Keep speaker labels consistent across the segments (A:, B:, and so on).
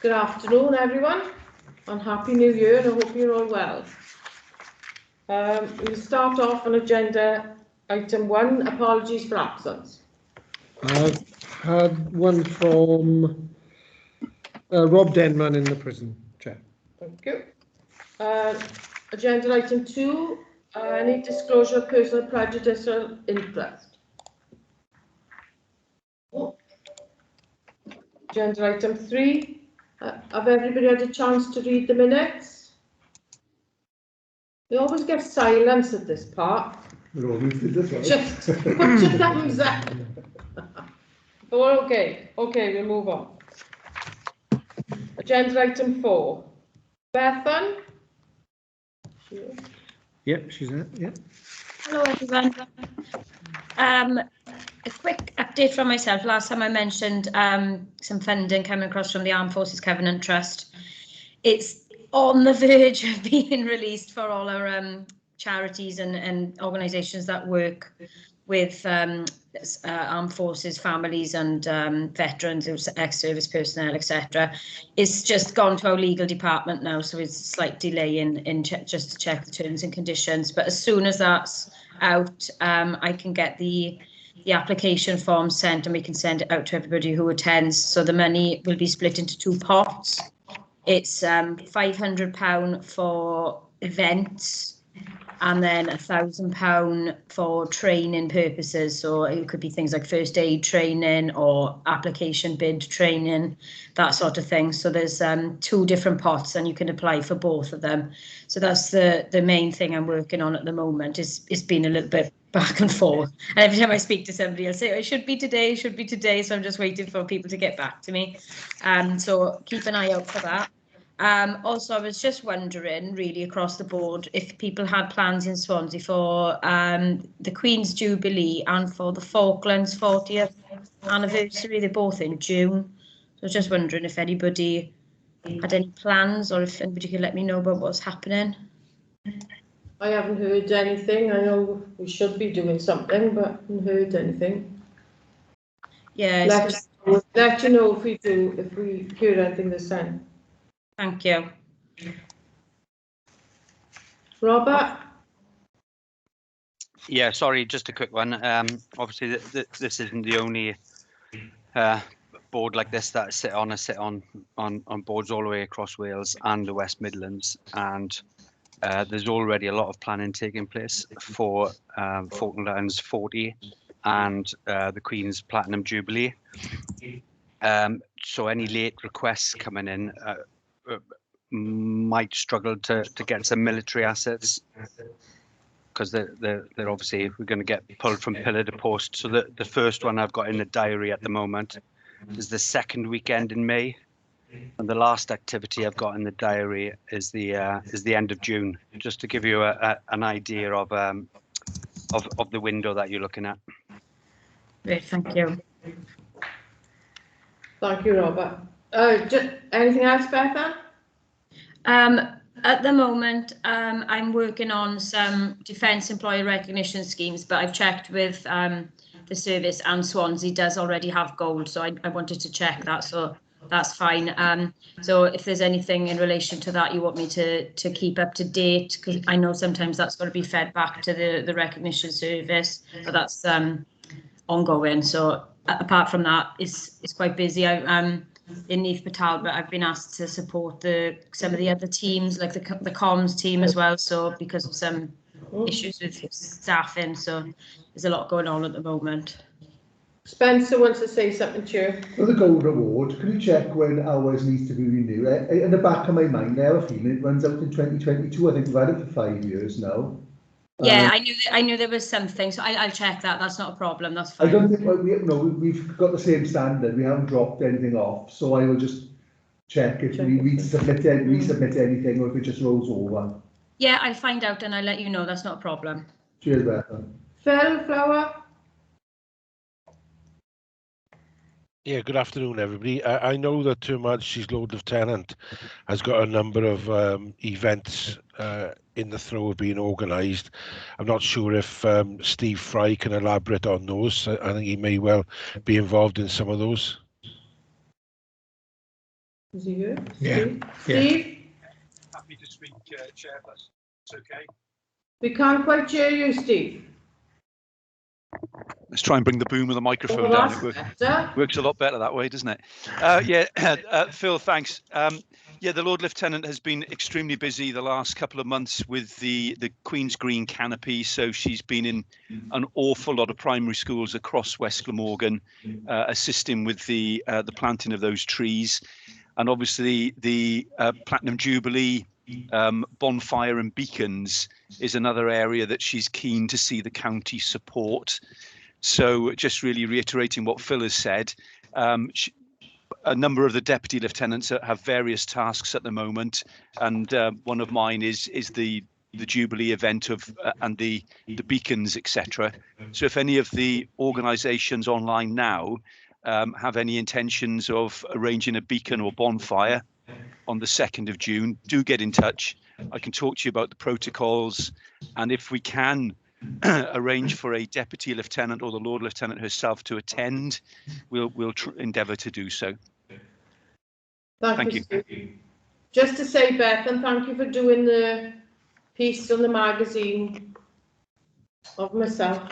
A: Good afternoon, everyone, and Happy New Year, and I hope you're all well. We'll start off on agenda item 1, apologies for absence.
B: I've had one from Rob Denman in the prison, Chair.
A: Thank you. Agenda item 2, any disclosure of personal prejudicial interest. Agenda item 3, have everybody had a chance to read the minutes? We always get silence at this part.
C: We're always did this one.
A: Just put your thumbs up. Oh, okay, we'll move on. Agenda item 4. Bethan?
B: Yep, she's there. Yeah.
D: Hello everyone. A quick update from myself. Last time I mentioned some funding coming across from the Armed Forces Covenant Trust. It's on the verge of being released for all our charities and organisations that work with armed forces families and veterans, ex-service personnel, etc. It's just gone to our legal department now, so it's a slight delay in just to check the terms and conditions. But as soon as that's out, I can get the application form sent and we can send it out to everybody who attends. So the money will be split into 2 pots. It's £500 for events, and then £1,000 for training purposes. So it could be things like first aid training or application bid training, that sort of thing. So there's 2 different pots and you can apply for both of them. So that's the main thing I'm working on at the moment. It's been a little bit back and forth. And every time I speak to somebody, I'll say, it should be today. So I'm just waiting for people to get back to me. So keep an eye out for that. Also, I was just wondering, really across the board, if people had plans in Swansea for the Queen's Jubilee and for the Falklands 40th anniversary. They're both in June. So I was just wondering if anybody had any plans, or if anybody could let me know about what's happening.
A: I haven't heard anything. I know we should be doing something, but I haven't heard anything.
D: Yeah,
A: let you know if we hear anything this time.
D: Thank you.
A: Robert?
E: Yeah, sorry, just a quick one. Obviously, this isn't the only board like this that I sit on boards all the way across Wales and the West Midlands, and there's already a lot of planning taking place for Falklands 40 and the Queen's Platinum Jubilee. So any late requests coming in might struggle to get some military assets, because they're obviously, we're going to get pulled from pillar to post. So the first one I've got in the diary at the moment is the second weekend in May, and the last activity I've got in the diary is the end of June, just to give you an idea of the window that you're looking at.
D: Great, thank you.
A: Thank you, Robert. Anything else, Bethan?
D: At the moment, I'm working on some defence employer recognition schemes, but I've checked with the service, and Swansea does already have gold, so I wanted to check that, so that's fine. So if there's anything in relation to that you want me to keep up to date, because I know sometimes that's got to be fed back to the recognition service, but that's ongoing. So apart from that, it's quite busy. In Neath Patal, but I've been asked to support some of the other teams, like the comms team as well. So because of some issues with staffing, so there's a lot going on at the moment.
A: Spencer wants to say something to you.
C: For the gold reward, can you check when ours needs to be renewed? In the back of my mind, I have a feeling it runs out in 2022. I think we've had it for 5 years now.
D: Yeah, I knew there was something, so I'll check that. That's not a problem. That's fine.
C: I don't think we've got the same standard. We haven't dropped anything off, so I will just check if we resubmit anything, or if it just rolls over.
D: Yeah, I'll find out and I'll let you know. That's not a problem.
C: Cheers, Bethan.
A: Phil, Flower?
F: Yeah, good afternoon, everybody. I know that Her Majesty's Lord Lieutenant has got a number of events in the throw of being organised. I'm not sure if Steve Fry can elaborate on those. I think he may well be involved in some of those.
A: Is he here?
B: Yeah.
A: Steve?
B: Yeah.
A: Steve?
G: Happy to speak, Chairperson. It's okay.
A: We can't quite hear you, Steve.
G: Let's try and bring the boom of the microphone
A: Well,
G: down.
A: that's
G: Works a lot better that way, doesn't it? Phil, thanks. Yeah, the Lord Lieutenant has been extremely busy the last couple of months with the Queen's Green canopy. So she's been in an awful lot of primary schools across West Glamorgan, assisting with the planting of those trees. And obviously the Platinum Jubilee bonfire and beacons is another area that she's keen to see the county support. So just really reiterating what Phil has said, a number of the deputy lieutenants have various tasks at the moment, and one of mine is the Jubilee event of and the beacons, etc. So if any of the organisations online now have any intentions of arranging a beacon or bonfire on the 2nd of June, do get in touch. I can talk to you about the protocols, and if we can arrange for a deputy lieutenant or the Lord Lieutenant herself to attend, we'll endeavour to do so. Thank you.
A: Steve. Just to say, Beth, and thank you for doing the piece on the magazine of myself.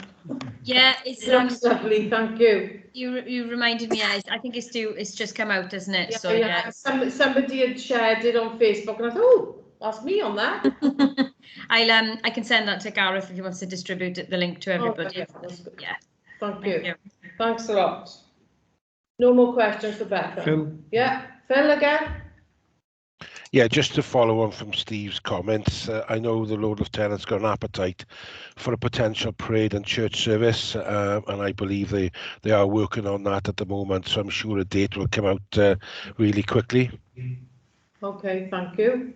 D: Yeah, it's
A: Looks lovely, thank you.
D: you reminded me. I think it's just come out, isn't it?
A: Yeah,
D: So
A: yeah. Somebody had shared it on Facebook, and I thought, oh, that's me on that.
D: I can send that to Gareth if he wants to distribute the link to everybody.
A: Oh, that's good.
D: Yeah.
A: Thank you. Thanks a lot. No more questions for Beth.
B: Phil?
A: Yeah, Phil again.
F: Yeah, just to follow on from Steve's comments, I know the Lord Lieutenant's got an appetite for a potential parade and church service, and I believe they are working on that at the moment, so I'm sure a date will come out really quickly.
A: Okay, thank you.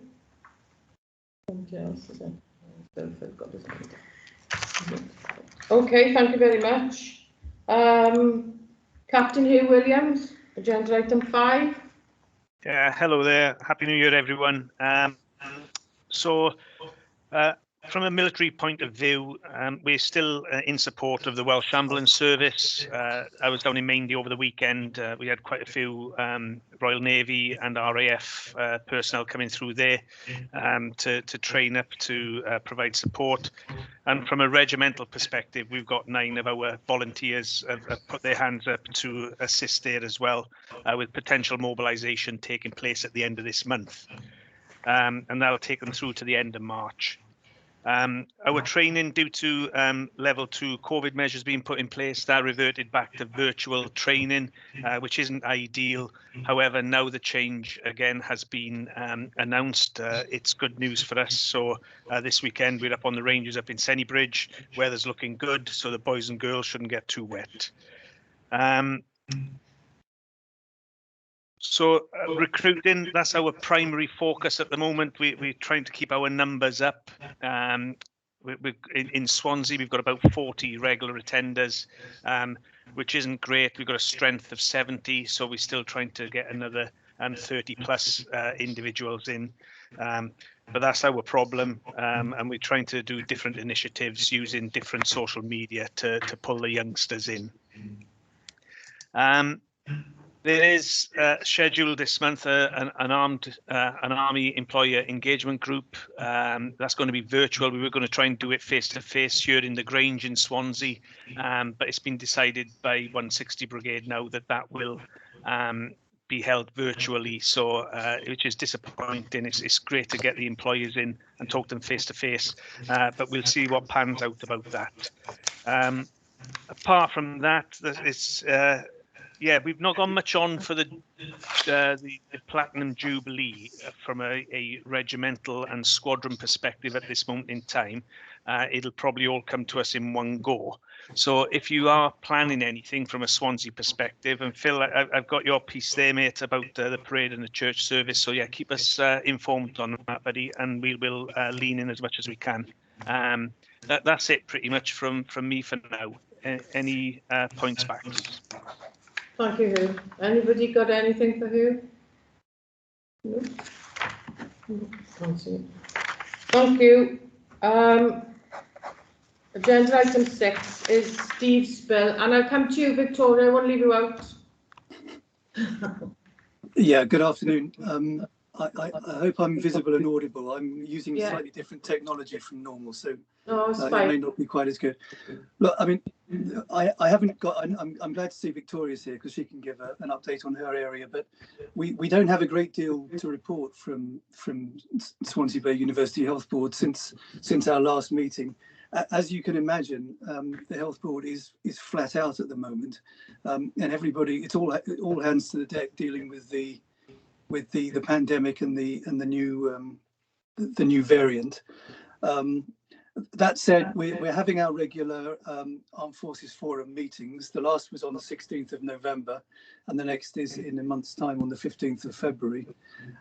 A: Okay, thank you very much. Captain Hugh Williams, agenda item 5.
H: Hello there. Happy New Year, everyone. From a military point of view, we're still in support of the Welsh Ambulance Service. I was down in Maindy over the weekend. We had quite a few Royal Navy and RAF personnel coming through there to train up to provide support. And from a regimental perspective, we've got 9 of our volunteers have put their hands up to assist there as well, with potential mobilisation taking place at the end of this month. And that'll take them through to the end of March. Our training, due to level 2 COVID measures being put in place, that reverted back to virtual training, which isn't ideal. However, now the change again has been announced. It's good news for us. So this weekend we're up on the ranges up in Sennybridge. Weather's looking good, so the boys and girls shouldn't get too wet. Recruiting, that's our primary focus at the moment. We're trying to keep our numbers up. In Swansea, we've got about 40 regular attenders, which isn't great. We've got a strength of 70, so we're still trying to get another 30 plus individuals in. But that's our problem, and we're trying to do different initiatives using different social media to pull the youngsters in. There is scheduled this month an Army employer engagement group. That's going to be virtual. We were going to try and do it face to face here in the Grange in Swansea, but it's been decided by 160 Brigade now that will be held virtually. So, which is disappointing. It's great to get the employers in and talk to them face to face, but we'll see what pans out about that. Apart from that, it's. Yeah, we've not gone much on for the Platinum Jubilee from a regimental and squadron perspective at this moment in time. It'll probably all come to us in one go. So if you are planning anything from a Swansea perspective, and Phil, I've got your piece there, mate, about the parade and the church service. So yeah, keep us informed on that, buddy, and we will lean in as much as we can. That's it pretty much from me for now. Any points back?
A: Thank you, Hugh. Anybody got anything for Hugh? No? Can't see it. Thank you. Agenda item 6 is Steve's bill, and I'll come to you, Victoria. I won't leave you out.
I: Yeah, good afternoon. I hope I'm visible and audible. I'm using
A: Yeah.
I: slightly different technology from normal, so
A: No, it's
I: it may
A: fine.
I: not be quite as good. Look, I mean, I haven't got. I'm glad to see Victoria's here because she can give an update on her area. But we don't have a great deal to report from Swansea Bay University Health Board since our last meeting. As you can imagine, the health board is flat out at the moment, and everybody, it's all hands to the deck dealing with the pandemic and the new variant. That said, we're having our regular Armed Forces Forum meetings. The last was on the 16th of November, and the next is in a month's time on the 15th of February.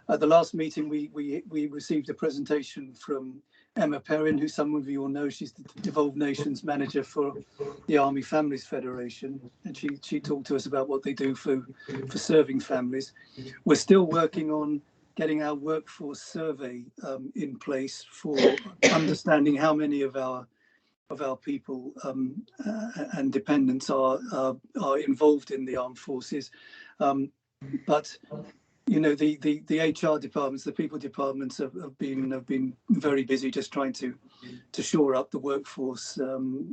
I: At the last meeting, we received a presentation from Emma Perrin, who some of you will know. She's the Devolved Nations Manager for the Army Families Federation, and she talked to us about what they do for serving families. We're still working on getting our workforce survey in place for understanding how many of our people and dependents are involved in the armed forces. But you know, the HR departments, the people departments have been very busy just trying to shore up the workforce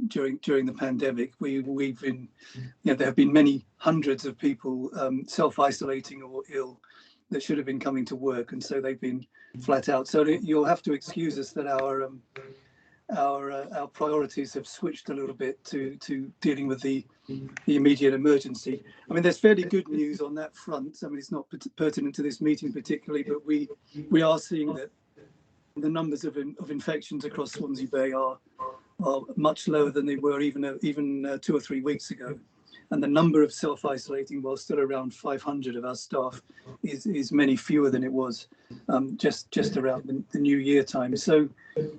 I: during the pandemic. We've been, you know, there have been many hundreds of people self-isolating or ill that should have been coming to work, and so they've been flat out. So you'll have to excuse us that our priorities have switched a little bit to dealing with the immediate emergency. I mean, there's fairly good news on that front. I mean, it's not pertinent to this meeting particularly, but we are seeing that the numbers of infections across Swansea Bay are much lower than they were even 2 or 3 weeks ago. And the number of self-isolating, while still around 500 of our staff, is many fewer than it was just around the New Year time. So, you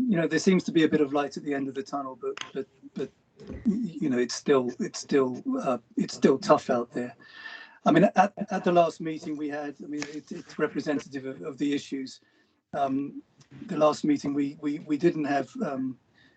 I: know, there seems to be a bit of light at the end of the tunnel, but you know, it's still tough out there. I mean, at the last meeting we had, I mean, it's representative of the issues. The last meeting we didn't have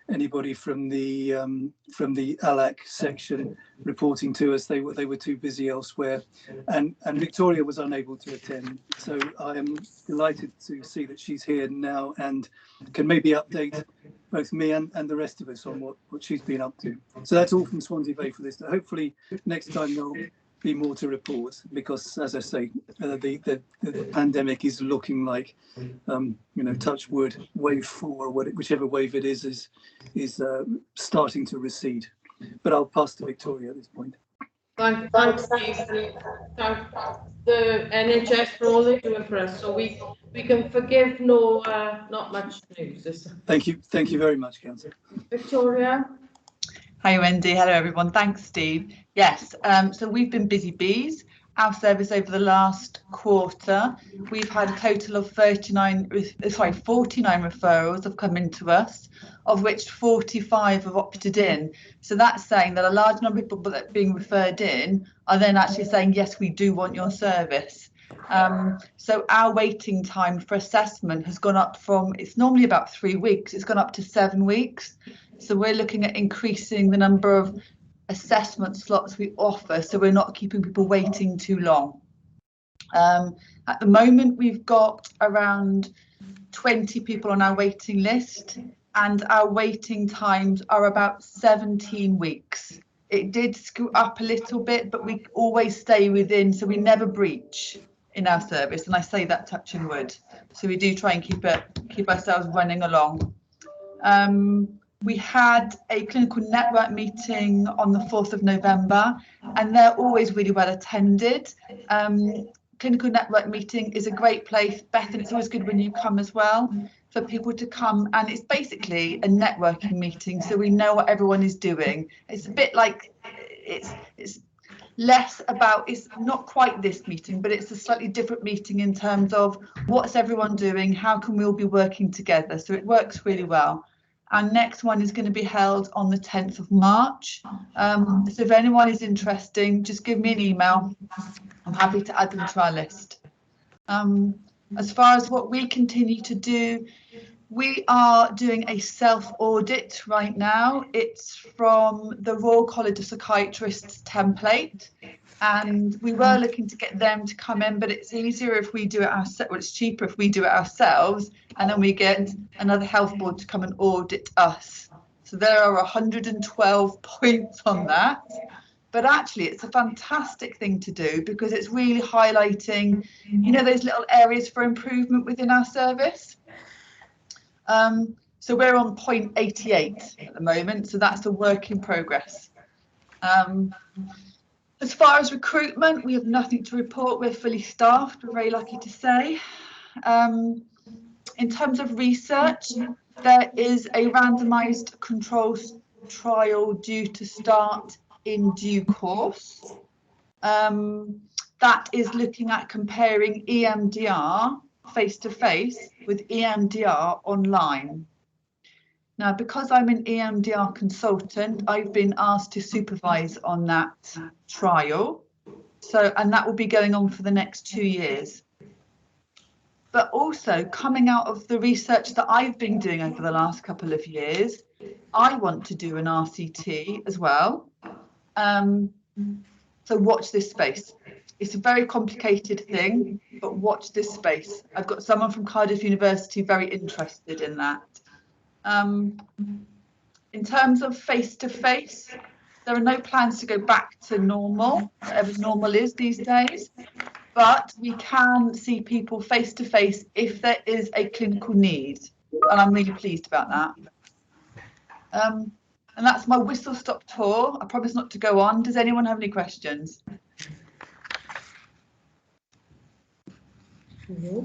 I: anybody from the ALAC section reporting to us. They were too busy elsewhere, and Victoria was unable to attend. So I am delighted to see that she's here now and can maybe update both me and the rest of us on what she's been up to. So that's all from Swansea Bay for this. Hopefully next time there'll be more to report, because as I say, the pandemic is looking like, you know, touch wood, wave 4, whichever wave it is starting to recede. But I'll pass to Victoria at this point.
A: Thanks, Steve. Thank the NHS for all they do for us, so we can forgive not much news.
I: Thank you very much, Councillor.
A: Victoria.
J: Hi Wendy, hello everyone. Thanks Steve. Yes, so we've been busy bees. Our service over the last quarter, we've had a total of 49 referrals have come into us, of which 45 have opted in. So that's saying that a large number of people that are being referred in are then actually saying, yes, we do want your service. So our waiting time for assessment has gone up from, it's normally about 3 weeks, it's gone up to 7 weeks. So we're looking at increasing the number of assessment slots we offer, so we're not keeping people waiting too long. At the moment, we've got around 20 people on our waiting list, and our waiting times are about 17 weeks. It did scoot up a little bit, but we always stay within, so we never breach in our service, and I say that touching wood. So we do try and keep ourselves running along. We had a clinical network meeting on the 4th of November, and they're always really well attended. Clinical network meeting is a great place. Beth, and it's always good when you come as well, for people to come, and it's basically a networking meeting, so we know what everyone is doing. It's a bit like, it's less about, it's not quite this meeting, but it's a slightly different meeting in terms of what's everyone doing, how can we all be working together, so it works really well. Our next one is going to be held on the 10th of March. So if anyone is interested, just give me an email. I'm happy to add them to our list. As far as what we continue to do, we are doing a self-audit right now. It's from the Royal College of Psychiatrists template. and we were looking to get them to come in, but it's easier if we do it ourselves. Well, it's cheaper if we do it ourselves, and then we get another health board to come and audit us. So there are 112 points on that. But actually, it's a fantastic thing to do because it's really highlighting, you know, those little areas for improvement within our service. So we're on point 88 at the moment, so that's a work in progress. As far as recruitment, we have nothing to report. We're fully staffed, we're very lucky to say. In terms of research, there is a randomised control trial due to start in due course. That is looking at comparing EMDR face-to-face with EMDR online. Now, because I'm an EMDR consultant, I've been asked to supervise on that trial. So, and that will be going on for the next 2 years. But also coming out of the research that I've been doing over the last couple of years, I want to do an RCT as well. So watch this space. It's a very complicated thing, but watch this space. I've got someone from Cardiff University very interested in that. In terms of face-to-face, there are no plans to go back to normal, whatever normal is these days, but we can see people face-to-face if there is a clinical need, and I'm really pleased about that. And that's my whistle-stop tour. I promise not to go on. Does anyone have any questions?
A: No.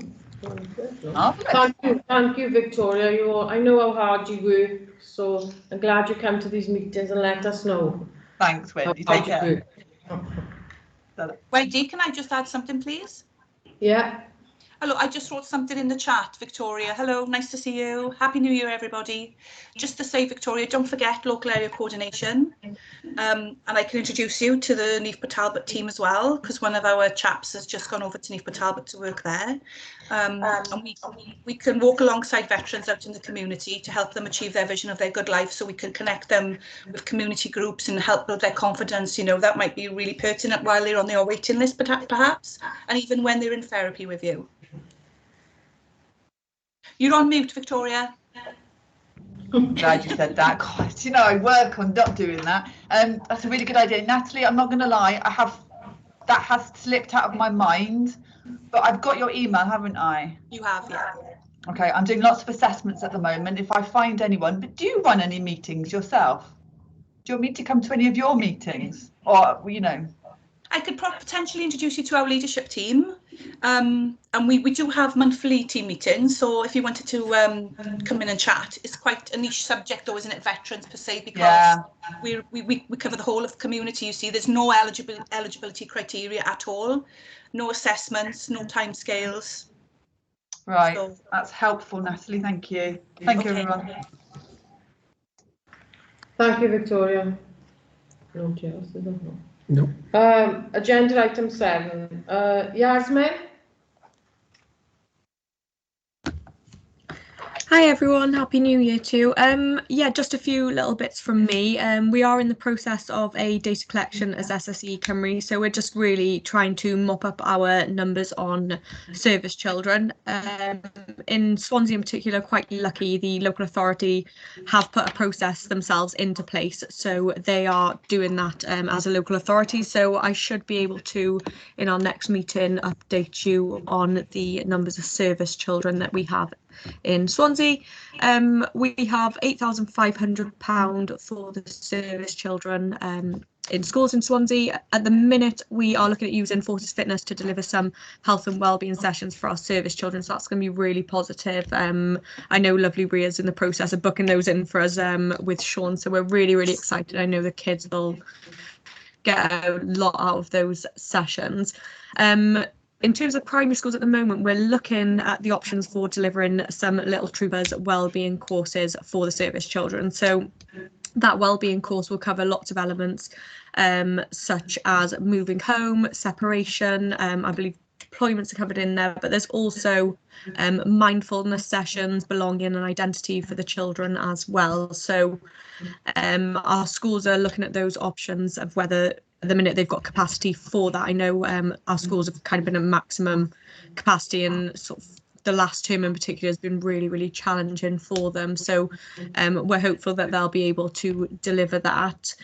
A: Thank you, Victoria. I know how hard you work, so I'm glad you come to these meetings and let us know.
J: Thanks, Wendy. Take care.
K: Wendy, can I just add something, please?
A: Yeah.
K: Hello, I just wrote something in the chat, Victoria. Hello, nice to see you. Happy New Year, everybody. Just to say, Victoria, don't forget local area coordination. And I can introduce you to the Neath Talbot team as well, because one of our chaps has just gone over to Neath Talbot to work there. And we can walk alongside veterans out in the community to help them achieve their vision of their good life, so we can connect them with community groups and help build their confidence. You know, that might be really pertinent while they're on their waiting list, perhaps, and even when they're in therapy with you. You're on mute, Victoria.
J: Glad you said that. God, you know, I work on not doing that. That's a really good idea. Natalie, I'm not going to lie, that has slipped out of my mind, but I've got your email, haven't I?
K: You have, yeah.
J: Okay, I'm doing lots of assessments at the moment. If I find anyone, but do you run any meetings yourself? Do you want me to come to any of your meetings? Or, you know?
K: I could potentially introduce you to our leadership team. And we do have monthly team meetings, so if you wanted to come in and chat, it's quite a niche subject though, isn't it, veterans per se, because we cover the whole of the community. You see, there's no eligibility criteria at all, no assessments, no timescales.
J: Right, so that's helpful, Natalie, thank you. Thank you, everyone.
A: Thank you, Victoria. No, Chelsea, no.
B: No.
A: Agenda item 7. Yasmin?
L: Hi everyone, Happy New Year too. Yeah, just a few little bits from me. We are in the process of a data collection as SSE Cymru, so we're just really trying to mop up our numbers on service children. In Swansea in particular, quite lucky, the local authority have put a process themselves into place, so they are doing that as a local authority. So I should be able to, in our next meeting, update you on the numbers of service children that we have in Swansea. We have £8,500 for the service children in schools in Swansea. At the minute, we are looking at using Forces Fitness to deliver some health and wellbeing sessions for our service children, so that's going to be really positive. I know lovely Ria's in the process of booking those in for us with Sean, so we're really, really excited. I know the kids will get a lot out of those sessions. In terms of primary schools at the moment, we're looking at the options for delivering some Little Troopers wellbeing courses for the service children. So that wellbeing course will cover lots of elements such as moving home, separation, I believe deployments are covered in there, but there's also mindfulness sessions, belonging and identity for the children as well. So our schools are looking at those options of whether at the minute they've got capacity for that. I know our schools have kind of been at maximum capacity, and sort of the last term in particular has been really, really challenging for them. So we're hopeful that they'll be able to deliver that.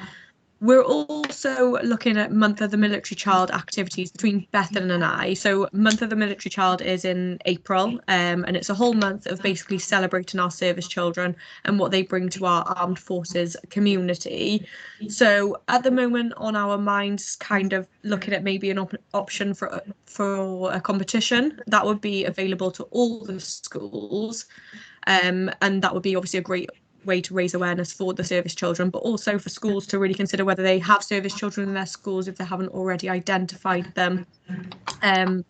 L: We're also looking at Month of the Military Child activities between Bethan and I. So Month of the Military Child is in April, and it's a whole month of basically celebrating our service children and what they bring to our armed forces community. So at the moment on our minds, kind of looking at maybe an option for a competition that would be available to all the schools, and that would be obviously a great way to raise awareness for the service children, but also for schools to really consider whether they have service children in their schools if they haven't already identified them, and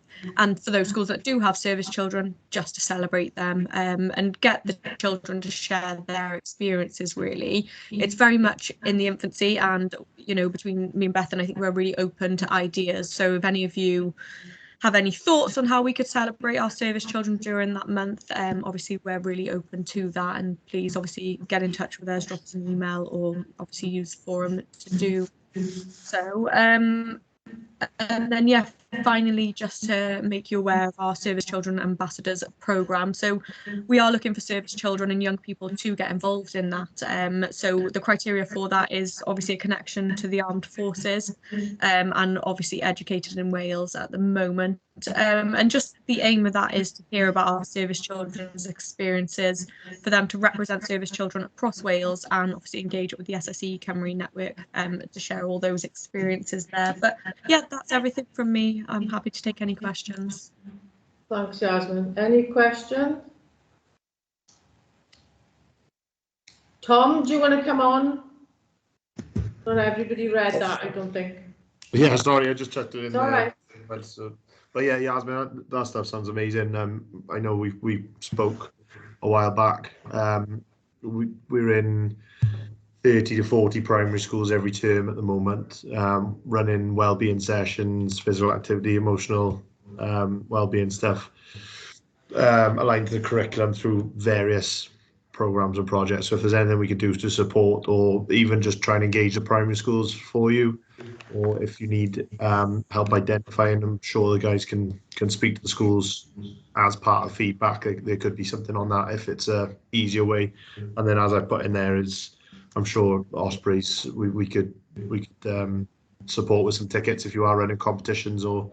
L: for those schools that do have service children, just to celebrate them, and get the children to share their experiences. Really, it's very much in the infancy, and you know, between me and Bethan, I think we're really open to ideas. So if any of you have any thoughts on how we could celebrate our service children during that month, obviously we're really open to that, and please obviously get in touch with us, drop us an email, or obviously use the forum to do so. And then, yeah, finally, just to make you aware of our Service Children Ambassadors programme. So we are looking for service children and young people to get involved in that. So the criteria for that is obviously a connection to the armed forces, and obviously educated in Wales at the moment. And just the aim of that is to hear about our service children's experiences, for them to represent service children across Wales, and obviously engage with the SSE Cymru network to share all those experiences there. But yeah, that's everything from me. I'm happy to take any questions.
A: Thanks, Yasmin. Any questions? Tom, do you want to come on? Not everybody read that, I don't think.
M: Yeah, sorry, I just checked it in
A: there. All right.
M: But yeah, Yasmin, that stuff sounds amazing. I know we spoke a while back. We're in 30 to 40 primary schools every term at the moment, running wellbeing sessions, physical activity, emotional wellbeing stuff, aligned to the curriculum through various programs and projects. So if there's anything we could do to support, or even just try and engage the primary schools for you, or if you need help identifying, I'm sure the guys can speak to the schools as part of feedback. There could be something on that if it's a easier way. And then as I put in there is, I'm sure Ospreys we could support with some tickets if you are running competitions or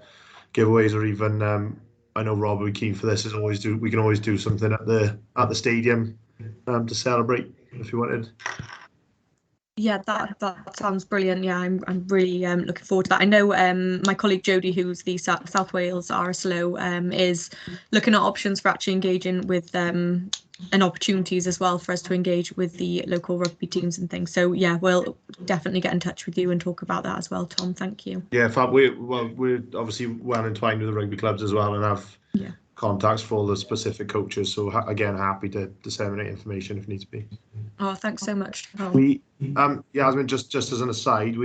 M: giveaways, or even I know Rob would be keen for this. We can always do something at the stadium to celebrate if you wanted.
L: Yeah, that sounds brilliant. Yeah, I'm really looking forward to that. I know my colleague Jodie, who's the South Wales RSLO, is looking at options for actually engaging with and opportunities as well for us to engage with the local rugby teams and things. So yeah, we'll definitely get in touch with you and talk about that as well, Tom. Thank you.
M: Yeah, Fab. We're obviously well entwined with the rugby clubs as well, and have contacts for all the specific coaches. So again, happy to disseminate information if needs be.
L: Oh, thanks so much, Tom.
M: Yasmin, just as an aside,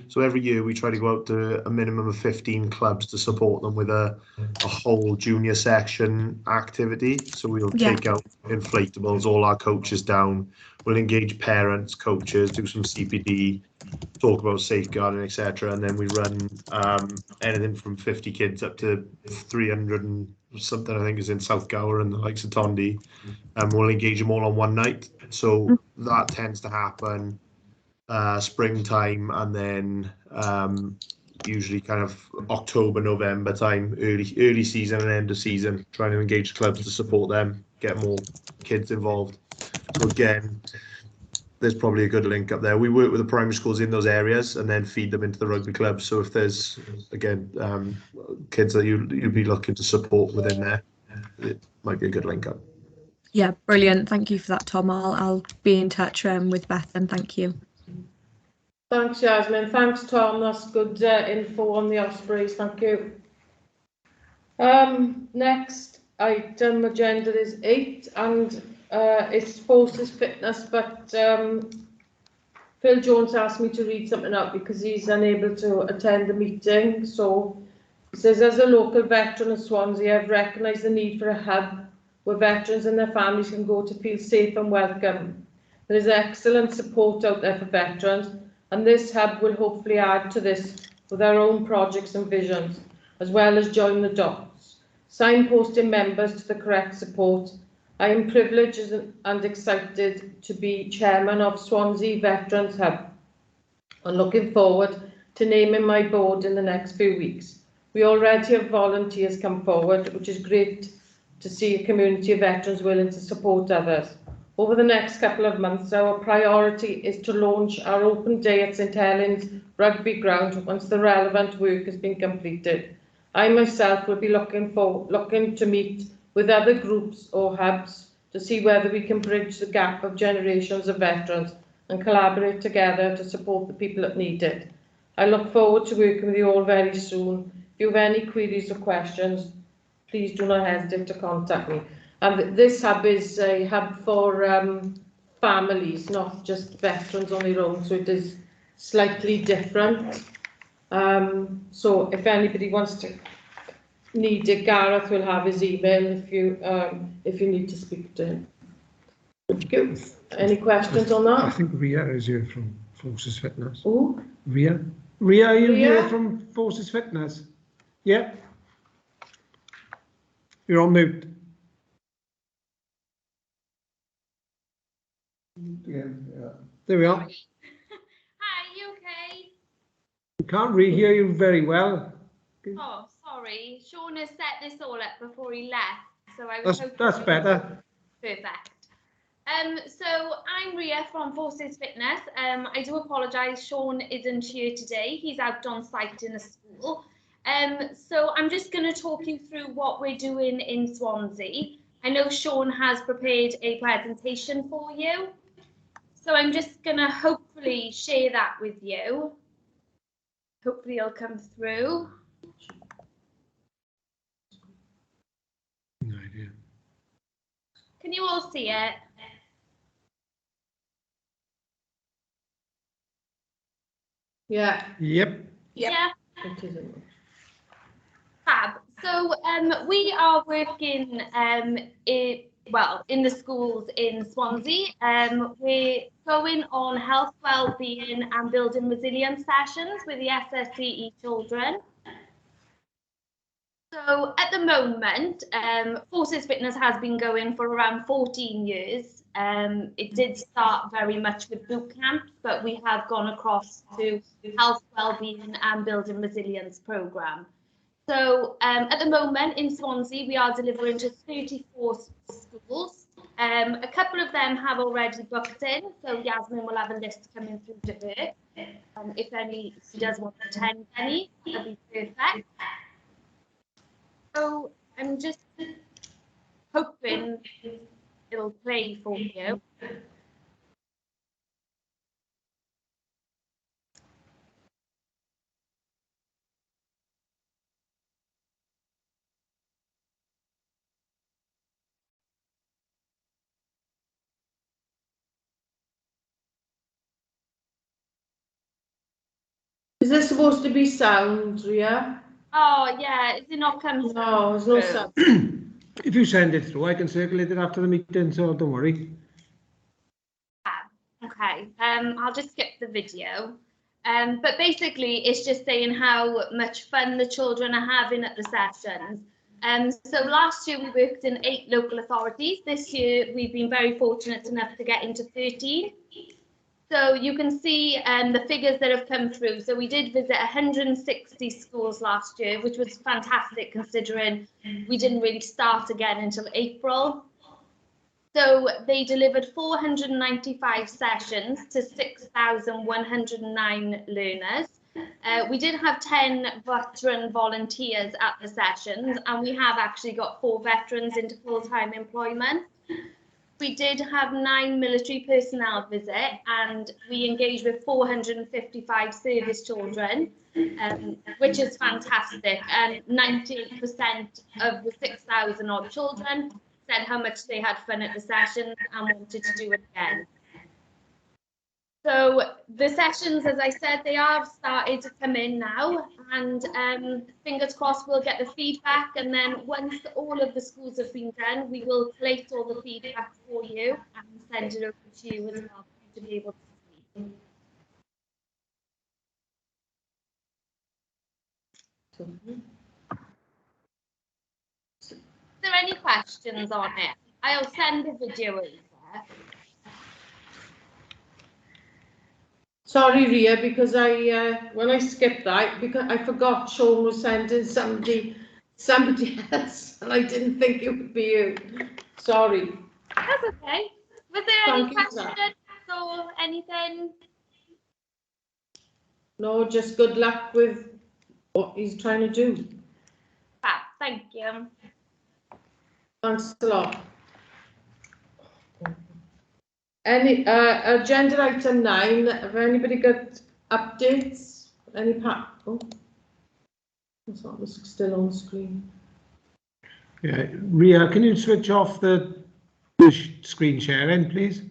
M: so every year we try to go out to a minimum of 15 clubs to support them with a whole junior section activity. So we'll take out inflatables, all our coaches down. We'll engage parents, coaches, do some CPD, talk about safeguarding, etc. And then we run anything from 50 kids up to 300 and something, I think, is in South Gower and the likes of Tondi. And we'll engage them all on one night. So that tends to happen springtime, and then usually kind of October, November time, early season and end of season, trying to engage clubs to support them, get more kids involved. So again, there's probably a good link up there. We work with the primary schools in those areas and then feed them into the rugby clubs. So if there's, again, kids that you'd be looking to support within there, it might be a good link up.
L: Yeah, brilliant. Thank you for that, Tom. I'll be in touch with Beth, and thank you.
A: Thanks, Yasmin. Thanks, Tom. That's good info on the Ospreys. Thank you. Next item agenda is 8, and it's forces fitness, but Phil Jones asked me to read something out because he's unable to attend the meeting. So he says, as a local veteran of Swansea, I've recognised the need for a hub where veterans and their families can go to feel safe and welcome. There is excellent support out there for veterans, and this hub will hopefully add to this with our own projects and visions, as well as join the dots, signposting members to the correct support. I am privileged and excited to be chairman of Swansea Veterans Hub and looking forward to naming my board in the next few weeks. We already have volunteers come forward, which is great to see a community of veterans willing to support others. Over the next couple of months, our priority is to launch our open day at St Helens Rugby Ground once the relevant work has been completed. I myself will be looking to meet with other groups or hubs to see whether we can bridge the gap of generations of veterans and collaborate together to support the people that need it. I look forward to working with you all very soon. If you have any queries or questions, please do not hesitate to contact me. And this hub is a hub for families, not just veterans on their own, so it is slightly different. So if anybody wants to need it, Gareth will have his email if you need to speak to him. Thank you. Any questions on that?
B: I think Ria is here from Forces Fitness.
A: Oh,
B: Ria, are you
A: Ria?
B: here from Forces Fitness? Yeah. You're on mute.
C: Yeah.
B: There we are.
N: Hi, you okay?
B: We can't really hear you very well.
N: Oh, sorry. Sean has set this all up before he left, so I was hoping
B: That's better.
N: Perfect. So I'm Ria from Forces Fitness. I do apologise, Sean isn't here today. He's out on site in a school. So I'm just going to talk you through what we're doing in Swansea. I know Sean has prepared a presentation for you. So I'm just going to hopefully share that with you. Hopefully it'll come through.
B: No idea.
N: Can you all see it?
A: yeah.
B: Yep.
N: Yeah.
A: It isn't.
N: Fab. So we are working in the schools in Swansea. We're going on health, wellbeing and building resilience sessions with the SSCE children. So at the moment, Forces Fitness has been going for around 14 years. It did start very much with boot camps, but we have gone across to health, wellbeing and building resilience programme. So at the moment in Swansea, we are delivering to 34 schools. A couple of them have already booked in, so Yasmin will have a list coming through to her. If she does want to attend any, that would be perfect. So I'm just hoping it'll play for you.
A: Is this supposed to be sound, Ria?
N: Oh yeah, is it not coming?
A: No, there's no sound.
B: If you send it through, I can circulate it after the meeting, so don't worry.
N: Okay, I'll just skip the video. But basically, it's just saying how much fun the children are having at the sessions. So last year we worked in 8 local authorities. This year we've been very fortunate enough to get into 13. So you can see the figures that have come through. So we did visit 160 schools last year, which was fantastic considering we didn't really start again until April. So they delivered 495 sessions to 6,109 learners. We did have 10 veteran volunteers at the sessions, and we have actually got 4 veterans into full-time employment. We did have 9 military personnel visit, and we engaged with 455 service children, which is fantastic. And 98% of the 6,000 odd children said how much they had fun at the session and wanted to do it again. So the sessions, as I said, they are started to come in now, and fingers crossed we'll get the feedback, and then once all of the schools have been done, we will collate all the feedback for you and send it over to you as well for you to be able to see. Is there any questions on it? I'll send the video over.
A: Sorry, Ria, because when I skipped that, because I forgot Sean was sending somebody else, and I didn't think it would be you. Sorry.
N: That's okay. Was there
A: Thank
N: any
A: you for that.
N: questions or anything?
A: No, just good luck with what he's trying to do.
N: Fab, thank you.
A: Thanks a lot. Any agenda item 9? Have anybody got updates? Any oh, it's not still on screen.
B: Yeah, Ria, can you switch off the screen sharing, please?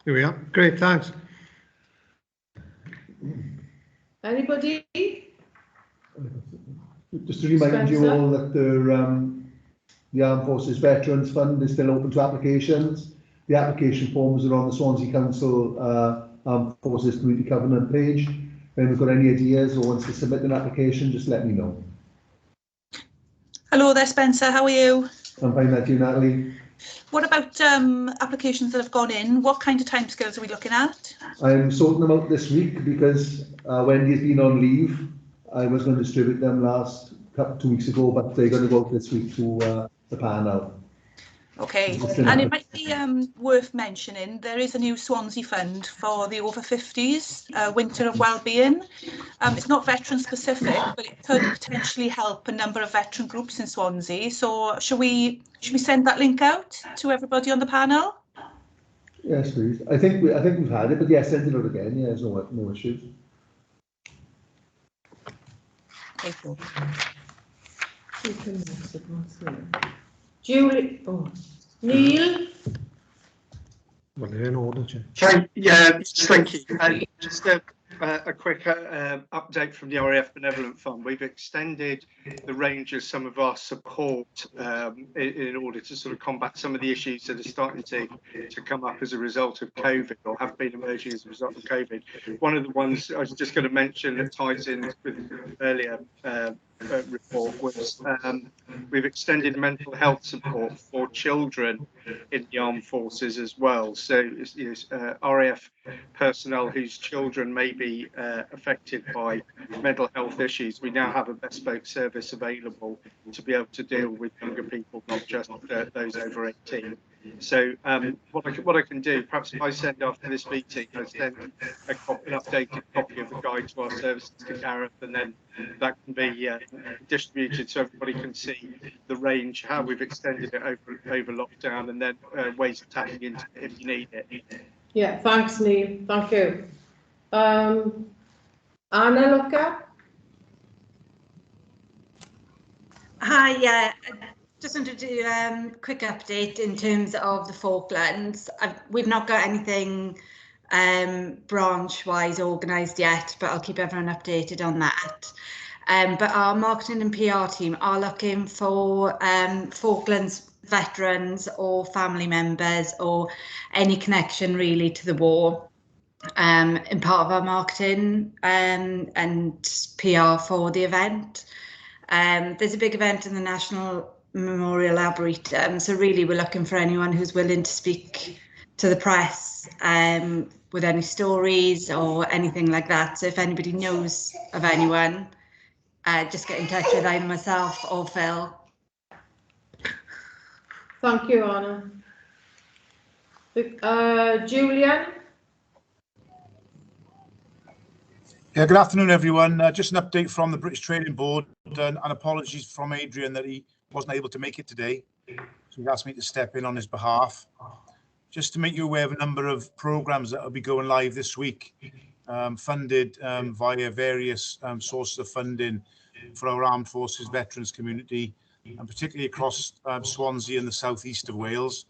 B: Here we are. Great, thanks.
A: Anybody?
C: Just to remind you all that the Armed Forces Veterans Fund is still open to applications. The application forms are on the Swansea Council Armed Forces Community Covenant page. If you've got any ideas or wants to submit an application, just let me know.
K: Hello there, Spencer. How are you?
C: I'm fine, thank you, Natalie.
K: What about applications that have gone in? What kind of timescales are we looking at?
C: I'm sorting them out this week because Wendy's been on leave. I was going to distribute them 2 weeks ago, but they're going to go out this week to the panel.
K: Okay, and it might be worth mentioning there is a new Swansea fund for the over 50s, Winter of Wellbeing. It's not veteran specific, but it could potentially help a number of veteran groups in Swansea. So should we send that link out to everybody on the panel?
C: Yes, please. I think we've had it, but yes, send it out again. Yeah, there's no issues.
K: Okay, cool.
A: Julie, oh, Neil.
B: Well, they're in order, Chair.
O: Yeah, thank you. Just a quick update from the Raf Benevolent Fund. We've extended the range of some of our support in order to sort of combat some of the issues that are starting to come up as a result of COVID, or have been emerging as a result of COVID. One of the ones I was just going to mention that ties in with earlier report was we've extended mental health support for children in the armed forces as well. So RAF personnel whose children may be affected by mental health issues, we now have a bespoke service available to be able to deal with younger people, not just those over 18. So what I can do, perhaps if I send after this meeting, I send an updated copy of the guide to our services to Gareth, and then that can be distributed so everybody can see the range, how we've extended it over lockdown, and then ways of tapping into it if you need it.
A: Yeah, thanks, Neil. Thank you. Anna, look up.
D: Hi, yeah. Just wanted to do a quick update in terms of the Falklands. We've not got anything branch-wise organised yet, but I'll keep everyone updated on that. But our marketing and PR team are looking for Falklands veterans or family members or any connection really to the war in part of our marketing and PR for the event. There's a big event in the National Memorial Arboretum, so really we're looking for anyone who's willing to speak to the press with any stories or anything like that. So if anybody knows of anyone, just get in touch with either myself or Phil.
A: Thank you, Anna. Julian?
P: Yeah, good afternoon, everyone. Just an update from the British Training Board, and apologies from Adrian that he wasn't able to make it today. So he asked me to step in on his behalf. Just to make you aware of a number of programs that will be going live this week, funded via various sources of funding for our armed forces veterans community, and particularly across Swansea and the southeast of Wales.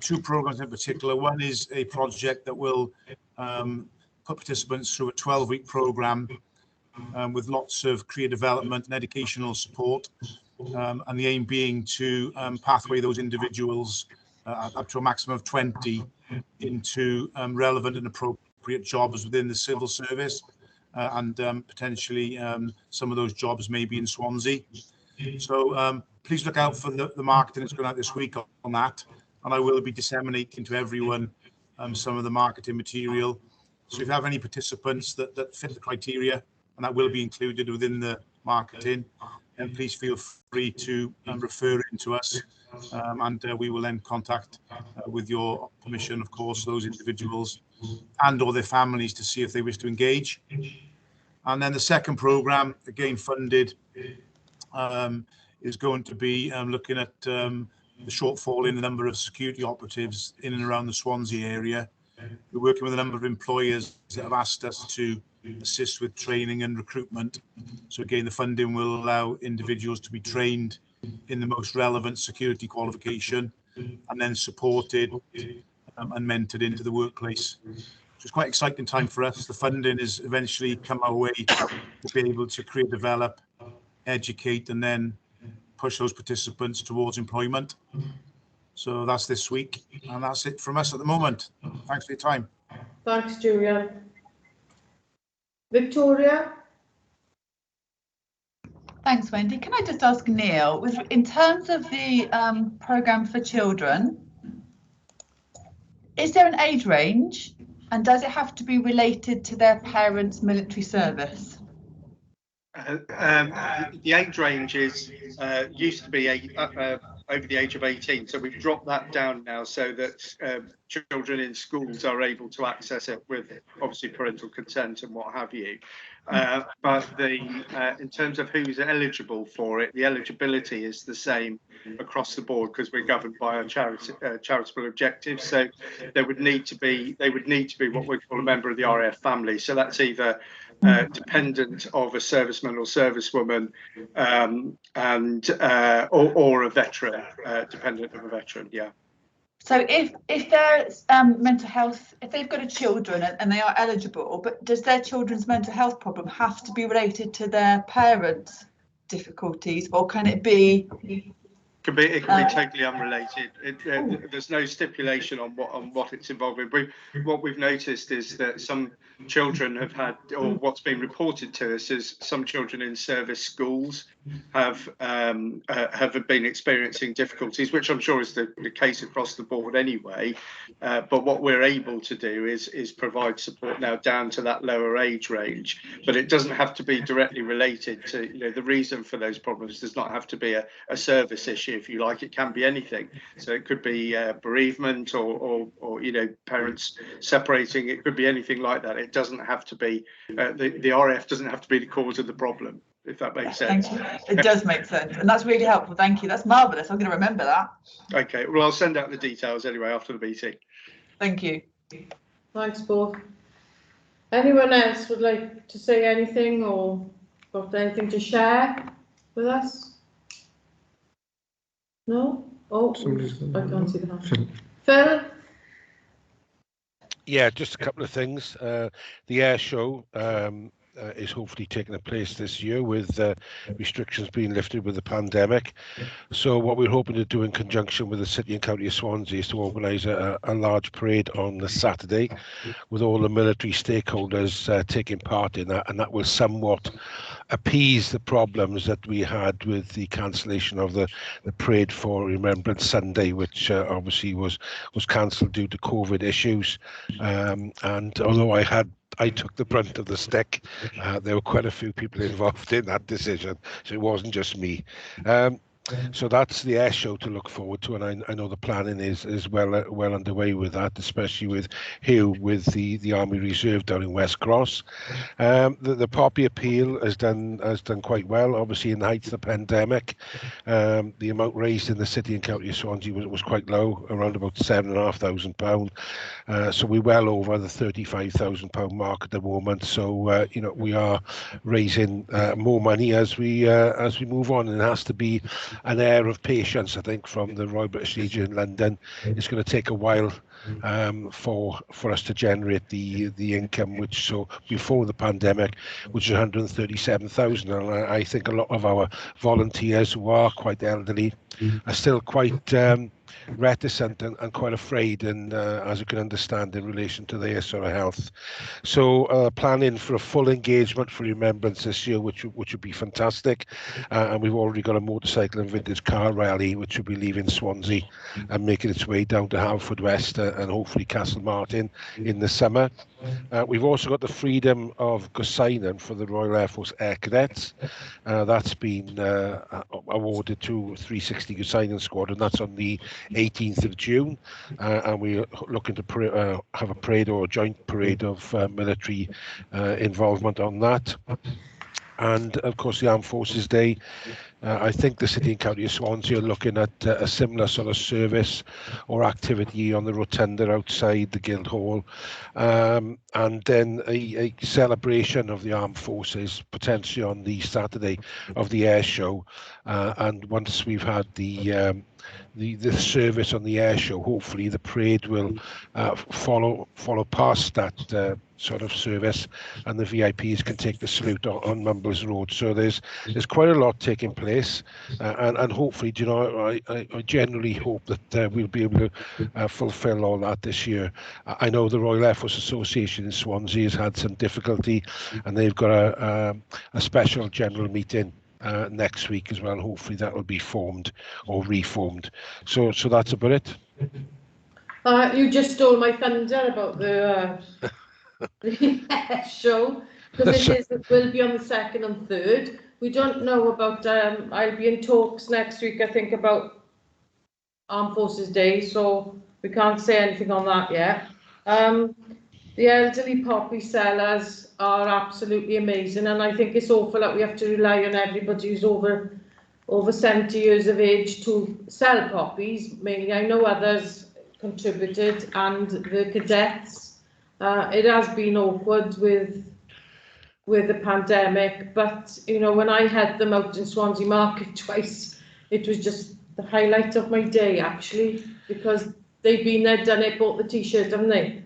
P: 2 programs in particular. One is a project that will put participants through a 12-week program with lots of career development and educational support, and the aim being to pathway those individuals up to a maximum of 20 into relevant and appropriate appropriate jobs within the civil service, and potentially some of those jobs may be in Swansea. So please look out for the marketing that's going out this week on that, and I will be disseminating to everyone some of the marketing material. So if you have any participants that fit the criteria, and that will be included within the marketing, then please feel free to refer it to us, and we will then contact, with your permission, of course, those individuals and or their families to see if they wish to engage. And then the second programme, again funded, is going to be looking at the shortfall in the number of security operatives in and around the Swansea area. We're working with a number of employers that have asked us to assist with training and recruitment. So again, the funding will allow individuals to be trained in the most relevant security qualification and then supported and mentored into the workplace. So it's quite an exciting time for us. The funding is eventually come our way to be able to create, develop, educate, and then push those participants towards employment. So that's this week, and that's it from us at the moment. Thanks for your time.
A: Thanks, Julian. Victoria?
J: Thanks, Wendy. Can I just ask Neil, in terms of the programme for children, is there an age range, and does it have to be related to their parents' military service?
O: The age range is used to be over the age of 18, so we've dropped that down now so that children in schools are able to access it with obviously parental consent and what have you. But in terms of who's eligible for it, the eligibility is the same across the board because we're governed by our charitable objectives. So they would need to be what we call a member of the RAF family. So that's either dependent of a serviceman or servicewoman, or a veteran, dependent of a veteran. Yeah.
J: So if there's mental health, if they've got children and they are eligible, but does their children's mental health problem have to be related to their parents' difficulties, or can it be? It
O: can be totally unrelated. There's no stipulation on what it's involved with. What we've noticed is that some children have had, or what's been reported to us is some children in service schools have been experiencing difficulties, which I'm sure is the case across the board anyway. But what we're able to do is provide support now down to that lower age range. But it doesn't have to be directly related to, the reason for those problems does not have to be a service issue, if you like. It can be anything. So it could be bereavement or parents separating. It could be anything like that. It doesn't have to be the RAF doesn't have to be the cause of the problem, if that makes sense.
J: Thank you. It does make sense, and that's really helpful. Thank you. That's marvellous. I'm going to remember that.
O: Okay. Well, I'll send out the details anyway after the meeting.
J: Thank you.
A: Thanks, both. Anyone else would like to say anything or got anything to share with us? No? Oh, I can't see the hand. Phil?
F: Yeah, just a couple of things. The air show is hopefully taking place this year with restrictions being lifted with the pandemic. So what we're hoping to do in conjunction with the City and County of Swansea is to organise a large parade on the Saturday with all the military stakeholders taking part in that, and that will somewhat appease the problems that we had with the cancellation of the parade for Remembrance Sunday, which obviously was cancelled due to COVID issues. And although I took the brunt of the stick, there were quite a few people involved in that decision, so it wasn't just me. So that's the air show to look forward to, and I know the planning is well underway with that, especially with Hugh with the Army Reserve down in West Cross. The Poppy Appeal has done quite well. Obviously, in the height of the pandemic, the amount raised in the City and County of Swansea was quite low, around about £7,500. So we're well over the £35,000 mark at the moment. So we are raising more money as we move on, and it has to be an air of patience, I think, from the Royal British Legion in London. It's going to take a while for us to generate the income, which so before the pandemic, which is 137,000, and I think a lot of our volunteers who are quite elderly are still quite reticent and quite afraid, and as you can understand, in relation to their sort of health. So planning for a full engagement for Remembrance this year, which would be fantastic. And we've already got a motorcycle and vintage car rally, which will be leaving Swansea and making its way down to Haverfordwest and hopefully Castlemartin in the summer. We've also got the Freedom of Gosainon for the Royal Air Force Air Cadets. That's been awarded to 360 Gosainon Squad, and that's on the 18th of June. And we're looking to have a parade or a joint parade of military involvement on that. And of course, the Armed Forces Day. I think the City and County of Swansea are looking at a similar sort of service or activity on the rotunda outside the Guildhall, and then a celebration of the Armed Forces potentially on the Saturday of the air show. And once we've had the service on the air show, hopefully the parade will follow past that sort of service, and the VIPs can take the salute on Mumbles Road. So there's quite a lot taking place, and hopefully, you know, I generally hope that we'll be able to fulfil all that this year. I know the Royal Air Force Association in Swansea has had some difficulty, and they've got a special general meeting next week as well. Hopefully that will be formed or reformed. So that's about it.
A: You just stole my thunder about the show, because it will be on the 2nd and 3rd. We don't know about, I'll be in talks next week, I think, about Armed Forces Day, so we can't say anything on that yet. The elderly poppy sellers are absolutely amazing, and I think it's awful that we have to rely on everybody who's over 70 years of age to sell poppies. Mainly, I know others contributed, and the cadets. It has been awkward with the pandemic, but you know, when I had them out in Swansea Market twice, it was just the highlight of my day, actually, because they've been there, done it, bought the t-shirt, haven't they?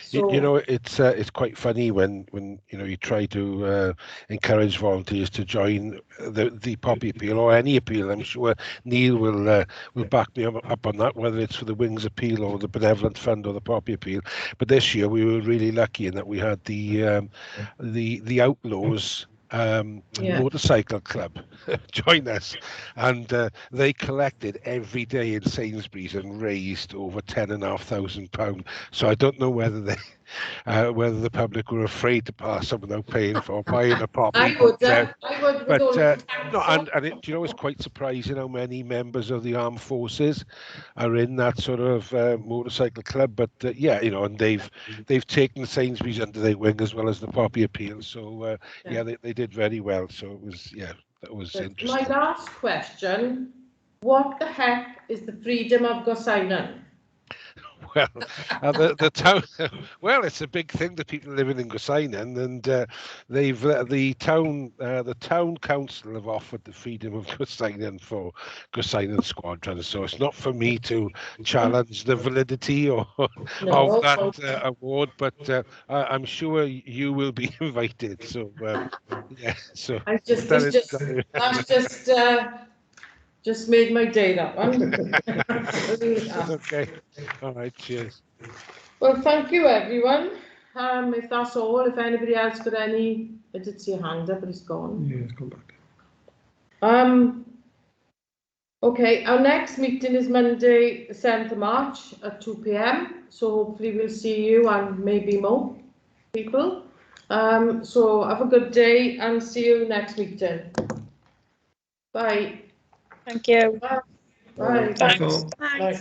A: So,
F: you know, it's quite funny when you know, you try to encourage volunteers to join the poppy appeal or any appeal. I'm sure Neil will back me up on that, whether it's for the Wings appeal or the Benevolent Fund or the poppy appeal. But this year we were really lucky in that we had the Outlaws motorcycle club join us, and they collected every day in Sainsbury's and raised over £10,500. So I don't know whether the public were afraid to pass them without paying for buying a poppy.
A: I would.
F: No, and it, you know, it's quite surprising how many members of the armed forces are in that sort of motorcycle club. But yeah, you know, and they've taken Sainsbury's under their wing as well as the poppy appeal. So yeah, they did very well. So it was, yeah, that was interesting.
A: My last question: what the heck is the Freedom of Gosainon?
F: Well, the town. Well, it's a big thing that people living in Gosainon, and they've the town council have offered the Freedom of Gosainon for Gosainon Squadron. So it's not for me to challenge the validity of that award, but I'm sure you will be invited. So yeah. So
A: just made my day, that one.
F: Okay. All right. Cheers.
A: Well, thank you, everyone. If that's all, if anybody else got any, I did see a hand up, but it's gone.
B: Yeah, it's gone back.
A: Okay, our next meeting is Monday, the 7th of March at 2 p.m. So hopefully we'll see you and maybe more people. So have a good day and see you next meeting. Bye.
L: Thank you.
A: Bye. Bye.
B: Thanks.
A: Bye.